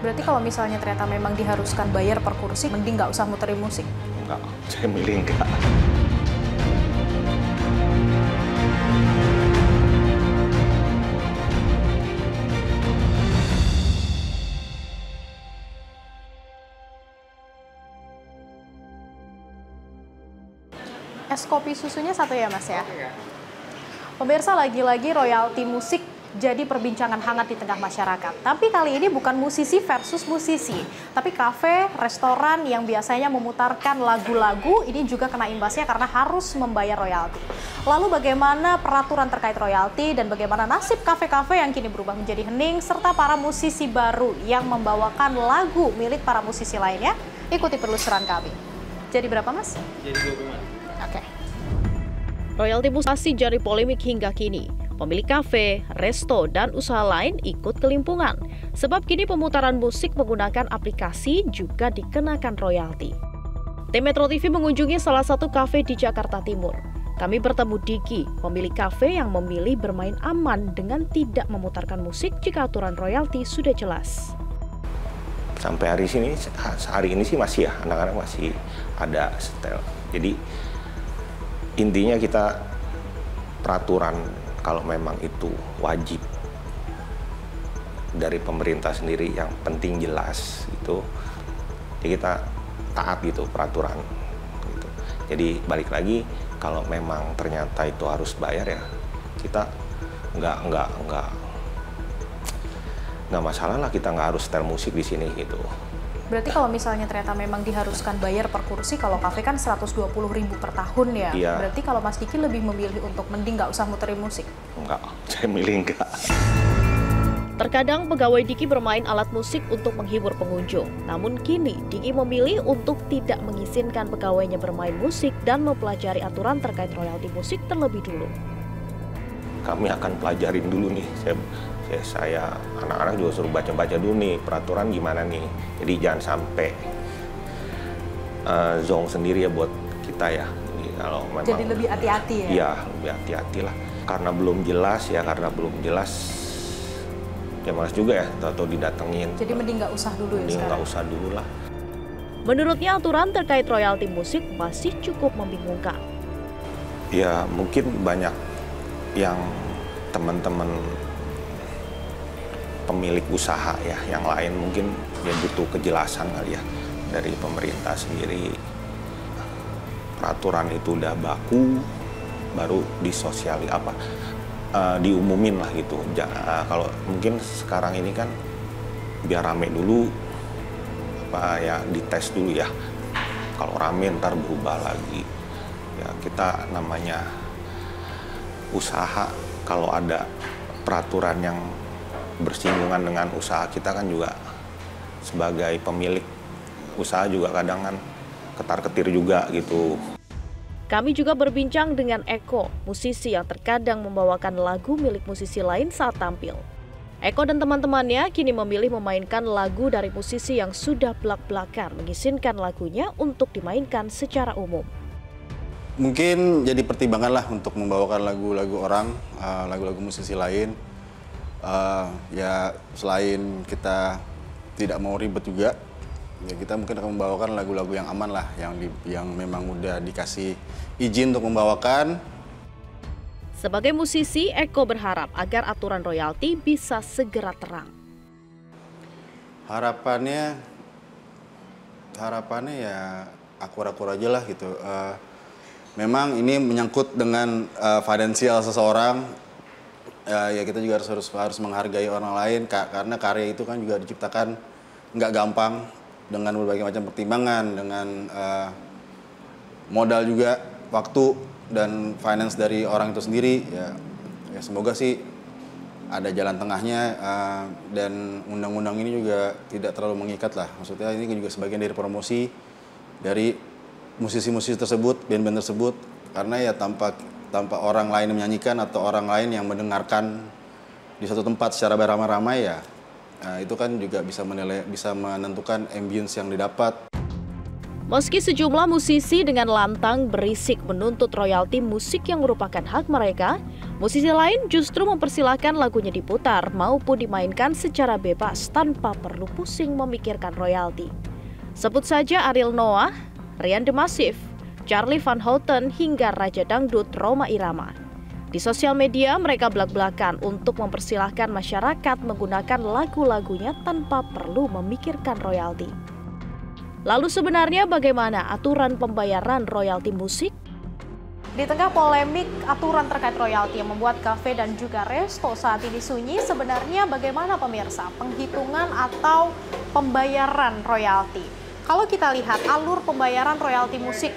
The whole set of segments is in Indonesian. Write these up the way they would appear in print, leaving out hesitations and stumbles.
Berarti kalau misalnya ternyata memang diharuskan bayar per kursi, mending nggak usah muterin musik? Enggak, saya milih enggak. Es kopi susunya satu ya Mas ya? Pemirsa, lagi-lagi royalti musik jadi perbincangan hangat di tengah masyarakat. Tapi kali ini bukan musisi versus musisi, tapi kafe, restoran yang biasanya memutarkan lagu-lagu ini juga kena imbasnya karena harus membayar royalti. Lalu bagaimana peraturan terkait royalti dan bagaimana nasib kafe-kafe yang kini berubah menjadi hening serta para musisi baru yang membawakan lagu milik para musisi lainnya? Ikuti penelusuran kami. Jadi berapa Mas? Jadi 20-an. Oke. Royalti musik masih jadi polemik hingga kini. Pemilik kafe, resto, dan usaha lain ikut kelimpungan. Sebab kini pemutaran musik menggunakan aplikasi juga dikenakan royalti. Tim Metro TV mengunjungi salah satu kafe di Jakarta Timur. Kami bertemu Diki, pemilik kafe yang memilih bermain aman dengan tidak memutarkan musik jika aturan royalti sudah jelas. Sampai hari ini sih masih ya, anak-anak masih ada setel. Jadi intinya kita peraturan kalau memang itu wajib dari pemerintah sendiri, yang penting jelas itu, ya kita taat gitu peraturan gitu. Jadi balik lagi, kalau memang ternyata itu harus bayar ya kita nggak masalah lah, kita nggak harus setel musik di sini gitu. Berarti kalau misalnya ternyata memang diharuskan bayar per kursi, kalau kafe kan 120.000 per tahun ya. Iya. Berarti kalau Mas Diki lebih memilih untuk mending nggak usah muterin musik? Enggak, saya milih enggak. Terkadang pegawai Diki bermain alat musik untuk menghibur pengunjung. Namun kini Diki memilih untuk tidak mengizinkan pegawainya bermain musik dan mempelajari aturan terkait royalti musik terlebih dulu. Kami akan pelajarin dulu nih. Saya anak-anak juga suruh baca-baca dulu nih peraturan gimana nih. Jadi jangan sampai zong sendiri ya buat kita ya. Jadi lebih hati-hati ya? Iya, lebih hati-hati lah. Karena belum jelas ya, ya malas juga ya, tahu-tahu didatengin. Jadi mending nggak usah dulu ya mending sekarang? nggak usah dulu lah. Menurutnya aturan terkait royalti musik masih cukup membingungkan. Ya mungkin banyak yang teman-teman pemilik usaha ya, yang lain mungkin dia butuh kejelasan kali ya dari pemerintah sendiri. Peraturan itu udah baku, baru diumumin lah gitu. Kalau mungkin sekarang ini kan biar rame dulu, dites dulu ya. Kalau rame ntar berubah lagi. Ya kita namanya usaha, kalau ada peraturan yang bersinggungan dengan usaha kita kan juga sebagai pemilik usaha juga kadang kan ketar-ketir juga gitu. Kami juga berbincang dengan Eko, musisi yang terkadang membawakan lagu milik musisi lain saat tampil. Eko dan teman-temannya kini memilih memainkan lagu dari musisi yang sudah belak-belakan mengizinkan lagunya untuk dimainkan secara umum. Mungkin jadi pertimbangan lah untuk membawakan lagu-lagu orang, lagu-lagu musisi lain. Ya selain kita tidak mau ribet juga, ya kita mungkin akan membawakan lagu-lagu yang aman lah, yang memang udah dikasih izin untuk membawakan. Sebagai musisi, Eko berharap agar aturan royalti bisa segera terang. Harapannya ya akur-akur aja lah gitu. Memang ini menyangkut dengan finansial seseorang. Ya kita juga harus menghargai orang lain, karena karya itu kan juga diciptakan nggak gampang, dengan berbagai macam pertimbangan, dengan modal juga, waktu dan finance dari orang itu sendiri. Ya semoga sih ada jalan tengahnya, dan undang-undang ini juga tidak terlalu mengikat lah. Maksudnya ini juga sebagian dari promosi dari musisi-musisi tersebut, band-band tersebut, karena ya tanpa orang lain menyanyikan atau orang lain yang mendengarkan di satu tempat secara beramai-ramai ya, itu kan juga bisa menentukan ambience yang didapat. Meski sejumlah musisi dengan lantang berisik menuntut royalti musik yang merupakan hak mereka, Musisi lain justru mempersilahkan lagunya diputar maupun dimainkan secara bebas tanpa perlu pusing memikirkan royalti. Sebut saja Ariel Noah, Ryan The Massive, Charlie Van Houten hingga Raja Dangdut Rhoma Irama. Di sosial media mereka belak-belakan untuk mempersilahkan masyarakat menggunakan lagu-lagunya tanpa perlu memikirkan royalti. Lalu sebenarnya bagaimana aturan pembayaran royalti musik? Di tengah polemik aturan terkait royalti yang membuat kafe dan juga resto saat ini sunyi, sebenarnya bagaimana pemirsa penghitungan atau pembayaran royalti? Kalau kita lihat alur pembayaran royalti musik,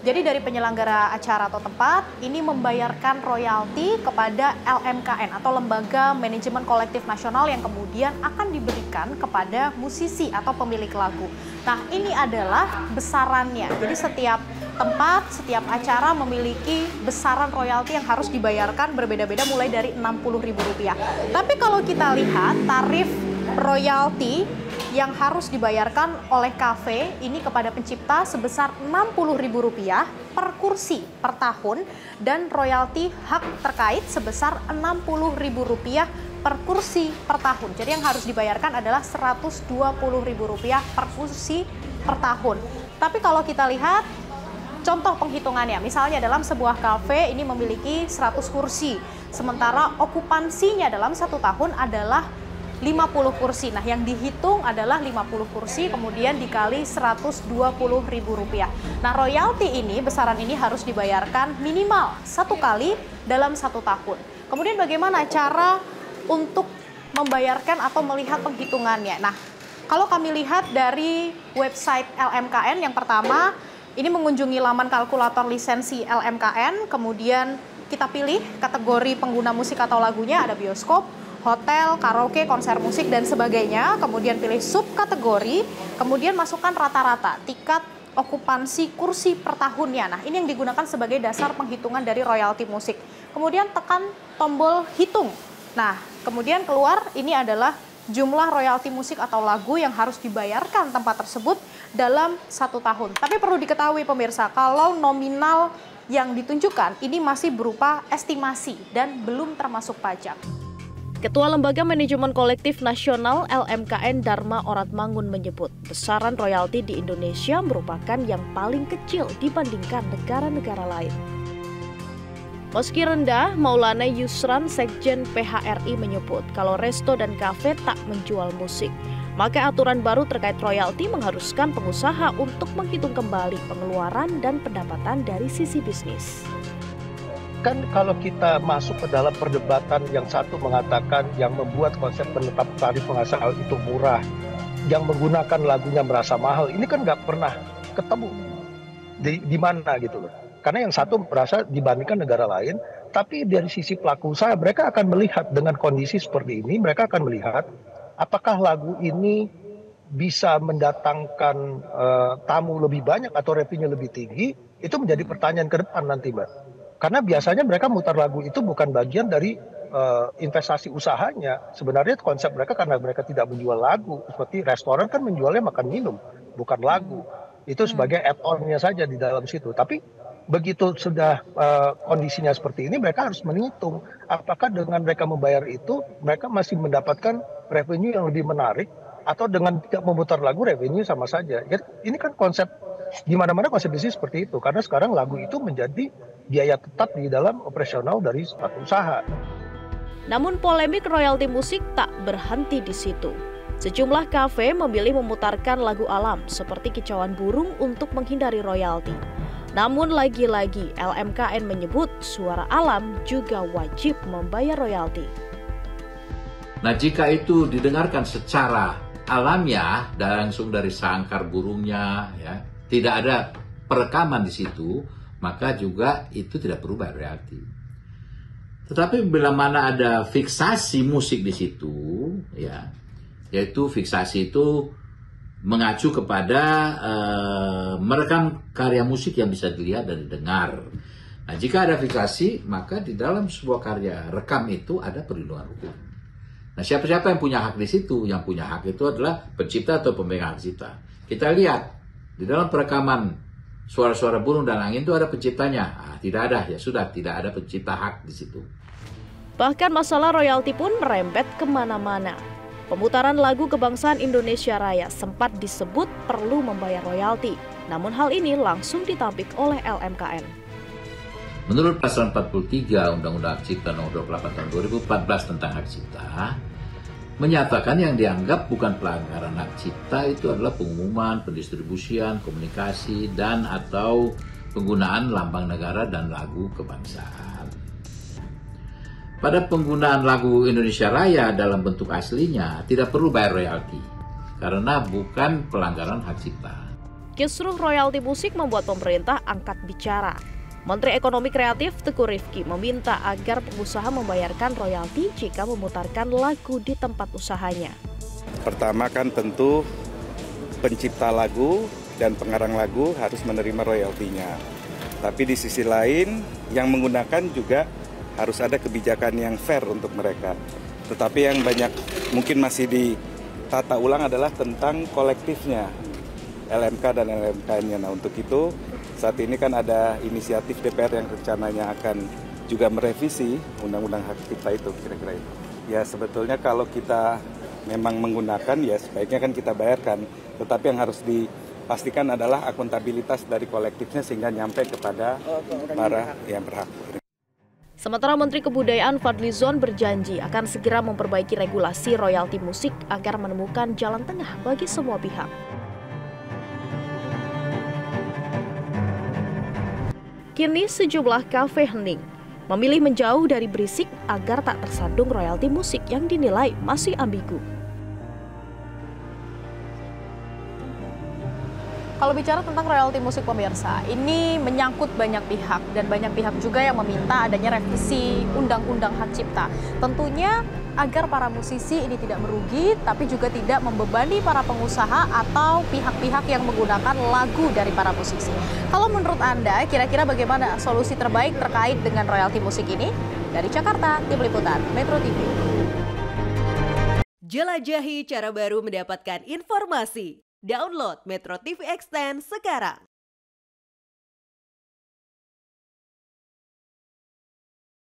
jadi dari penyelenggara acara atau tempat ini membayarkan royalti kepada LMKN atau Lembaga Manajemen Kolektif Nasional yang kemudian akan diberikan kepada musisi atau pemilik lagu. Nah, ini adalah besarannya. Jadi setiap tempat, setiap acara memiliki besaran royalti yang harus dibayarkan berbeda-beda mulai dari Rp60.000. Tapi kalau kita lihat tarif royalti yang harus dibayarkan oleh kafe ini kepada pencipta sebesar Rp60.000 per kursi per tahun dan royalti hak terkait sebesar Rp60.000 per kursi per tahun. Jadi yang harus dibayarkan adalah Rp120.000 per kursi per tahun. Tapi kalau kita lihat contoh penghitungannya, misalnya dalam sebuah kafe ini memiliki 100 kursi, sementara okupansinya dalam 1 tahun adalah 50 kursi. Nah, yang dihitung adalah 50 kursi, kemudian dikali Rp120.000. Nah, royalti ini, besaran ini harus dibayarkan minimal 1 kali dalam 1 tahun. Kemudian bagaimana cara untuk membayarkan atau melihat penghitungannya? Nah, kalau kami lihat dari website LMKN, yang pertama, ini mengunjungi laman kalkulator lisensi LMKN, kemudian kita pilih kategori pengguna musik atau lagunya, ada bioskop, hotel, karaoke, konser musik, dan sebagainya. Kemudian pilih subkategori, kemudian masukkan rata-rata tingkat okupansi kursi per tahunnya. Nah, ini yang digunakan sebagai dasar penghitungan dari royalti musik. Kemudian tekan tombol hitung. Nah, kemudian keluar ini adalah jumlah royalti musik atau lagu yang harus dibayarkan tempat tersebut dalam 1 tahun. Tapi perlu diketahui pemirsa, kalau nominal yang ditunjukkan ini masih berupa estimasi dan belum termasuk pajak. Ketua Lembaga Manajemen Kolektif Nasional LMKN Dharma Oratmangun menyebut besaran royalti di Indonesia merupakan yang paling kecil dibandingkan negara-negara lain. Meski rendah, Maulana Yusran, Sekjen PHRI menyebut kalau resto dan kafe tak menjual musik, maka aturan baru terkait royalti mengharuskan pengusaha untuk menghitung kembali pengeluaran dan pendapatan dari sisi bisnis. Kan kalau kita masuk ke dalam perdebatan, yang satu mengatakan yang membuat konsep penetap tarif penghasilan itu murah, yang menggunakan lagunya merasa mahal, ini kan nggak pernah ketemu di mana gitu loh. Karena yang satu merasa dibandingkan negara lain, tapi dari sisi pelaku usaha mereka akan melihat dengan kondisi seperti ini, mereka akan melihat apakah lagu ini bisa mendatangkan tamu lebih banyak atau revenue lebih tinggi. Itu menjadi pertanyaan ke depan nanti, Mbak. Karena biasanya mereka mutar lagu itu bukan bagian dari investasi usahanya. Sebenarnya konsep mereka karena mereka tidak menjual lagu. Seperti restoran kan menjualnya makan minum, bukan lagu. Itu sebagai add-on-nya saja di dalam situ. Tapi begitu sudah kondisinya seperti ini, mereka harus menghitung apakah dengan mereka membayar itu, mereka masih mendapatkan revenue yang lebih menarik, atau dengan tidak memutar lagu revenue sama saja. Jadi, ini kan konsep, di mana-mana konsep bisnis seperti itu. Karena sekarang lagu itu menjadi biaya tetap di dalam operasional dari suatu usaha. Namun polemik royalti musik tak berhenti di situ. Sejumlah kafe memilih memutarkan lagu alam seperti kicauan burung untuk menghindari royalti. Namun lagi-lagi LMKN menyebut suara alam juga wajib membayar royalti. Nah, jika itu didengarkan secara alamiah dan langsung dari sangkar burungnya, ya, tidak ada perekaman di situ, maka juga itu tidak perlu bayar royalti. Tetapi bila mana ada fiksasi musik di situ, ya, yaitu fiksasi itu mengacu kepada merekam karya musik yang bisa dilihat dan didengar. Nah, jika ada fiksasi, maka di dalam sebuah karya rekam itu ada perlindungan hukum. Nah, siapa-siapa yang punya hak di situ? Yang punya hak itu adalah pencipta atau pemegang hak cipta. Kita lihat di dalam perekaman suara-suara burung dan angin itu ada penciptanya. Nah, tidak ada, ya sudah, tidak ada pencipta hak di situ. Bahkan masalah royalti pun merembet kemana-mana. Pemutaran lagu kebangsaan Indonesia Raya sempat disebut perlu membayar royalti. Namun hal ini langsung ditampik oleh LMKN. Menurut pasal 43 Undang-Undang Hak Cipta Nomor 28 Tahun 2014 tentang hak cipta, menyatakan yang dianggap bukan pelanggaran hak cipta itu adalah pengumuman, pendistribusian, komunikasi, dan atau penggunaan lambang negara dan lagu kebangsaan. Pada penggunaan lagu Indonesia Raya dalam bentuk aslinya tidak perlu bayar royalti karena bukan pelanggaran hak cipta. Kisruh royalti musik membuat pemerintah angkat bicara. Menteri Ekonomi Kreatif Teuku Rifki meminta agar pengusaha membayarkan royalti jika memutarkan lagu di tempat usahanya. Pertama kan tentu pencipta lagu dan pengarang lagu harus menerima royaltinya. Tapi di sisi lain yang menggunakan juga harus ada kebijakan yang fair untuk mereka. Tetapi yang banyak mungkin masih ditata ulang adalah tentang kolektifnya LMK dan LMKN-nya. Nah untuk itu saat ini kan ada inisiatif DPR yang rencananya akan juga merevisi Undang-Undang Hak Cipta itu kira-kira itu. Ya sebetulnya kalau kita memang menggunakan ya sebaiknya kan kita bayarkan. Tetapi yang harus dipastikan adalah akuntabilitas dari kolektifnya sehingga nyampe kepada para yang berhak. Sementara Menteri Kebudayaan Fadlizon berjanji akan segera memperbaiki regulasi royalti musik agar menemukan jalan tengah bagi semua pihak. Kini sejumlah kafe hening, memilih menjauh dari berisik agar tak tersandung royalti musik yang dinilai masih ambigu. Kalau bicara tentang royalti musik pemirsa, ini menyangkut banyak pihak dan banyak pihak juga yang meminta adanya revisi Undang-Undang Hak Cipta. Tentunya agar para musisi ini tidak merugi, tapi juga tidak membebani para pengusaha atau pihak-pihak yang menggunakan lagu dari para musisi. Kalau menurut Anda, kira-kira bagaimana solusi terbaik terkait dengan royalti musik ini? Dari Jakarta, Tim Liputan, Metro TV. Jelajahi cara baru mendapatkan informasi. Download Metro TV Extend sekarang.